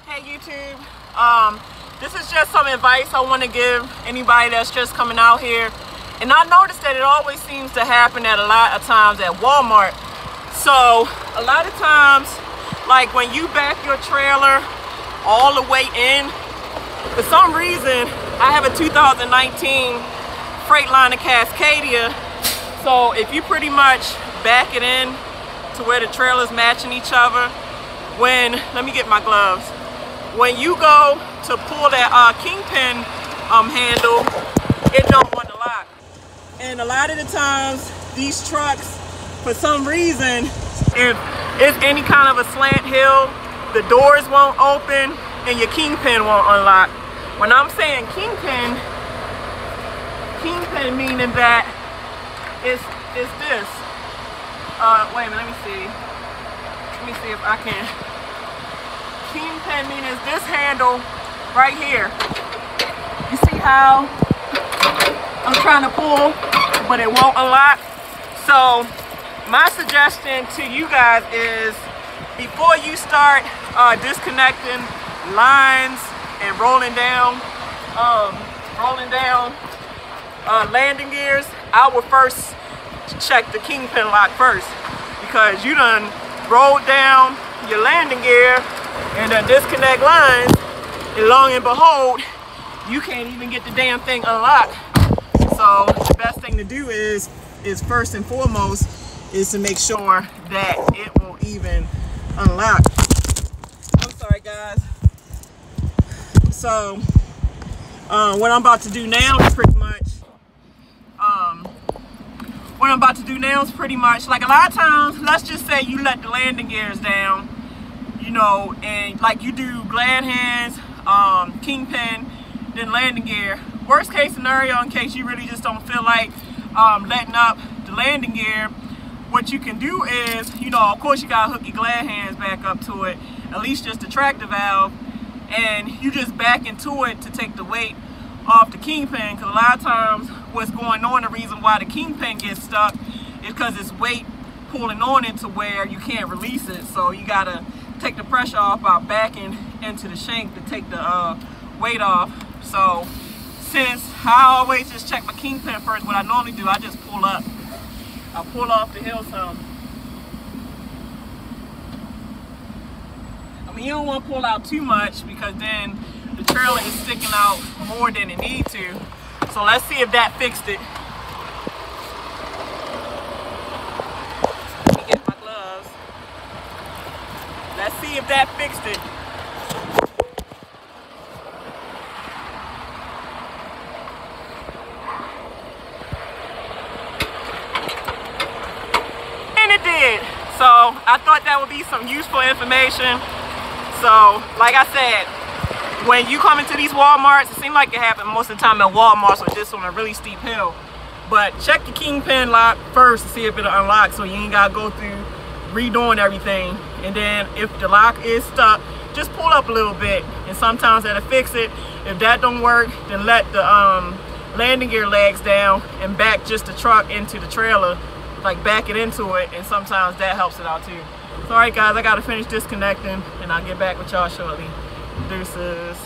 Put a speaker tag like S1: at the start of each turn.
S1: Hey YouTube, this is just some advice I want to give anybody that's just coming out here. And I noticed that it always seems to happen at a lot of times at Walmart. So a lot of times, like when you back your trailer all the way in, for some reason I have a 2019 Freightliner Cascadia. So if you pretty much back it in to where the trailers matching each other, let me get my gloves. When you go to pull that Kingpin handle, it don't want to lock. And a lot of the times, these trucks, for some reason, if it's any kind of a slant hill, the doors won't open and your Kingpin won't unlock. When I'm saying Kingpin meaning that it's this. Wait a minute, let me see. Let me see if I can. Kingpin meaning this handle right here. You see how I'm trying to pull, but it won't unlock? So my suggestion to you guys is, before you start disconnecting lines and rolling down landing gears, I would first check the Kingpin lock first, because you done rolled down your landing gear and then disconnect lines, and lo and behold, you can't even get the damn thing unlocked. So the best thing to do is first and foremost is to make sure that it will even unlock. I'm sorry guys. So what I'm about to do now is pretty much like a lot of times, let's just say you let the landing gears down, you know, and like you do glad hands, Kingpin, then landing gear. Worst case scenario, in case you really just don't feel like letting up the landing gear, what you can do is, you know, of course you gotta hook your glad hands back up to it, at least just the tractor valve, and you just back into it to take the weight off the Kingpin. Because a lot of times what's going on, the reason why the Kingpin gets stuck is because it's weight pulling on it to where you can't release it. So you gotta take the pressure off by backing into the shank to take the weight off. So since I always just check my Kingpin first, what I normally do, I just pull up. I pull off the hill some. I mean, you don't want to pull out too much, because then the trailer is sticking out more than it needs to. So let's see if that fixed it. Let me get my gloves. Let's see if that fixed it. So I thought that would be some useful information. So like I said, when you come into these Walmarts, it seems like it happens most of the time at Walmarts, or just on a really steep hill. But check the Kingpin lock first to see if it'll unlock, so you ain't gotta go through redoing everything. And then if the lock is stuck, just pull up a little bit, and sometimes that'll fix it. If that don't work, then let the landing gear legs down and back just the truck into the trailer, like back it into it, and sometimes that helps it out too. So alright guys, I gotta finish disconnecting and I'll get back with y'all shortly. Deuces.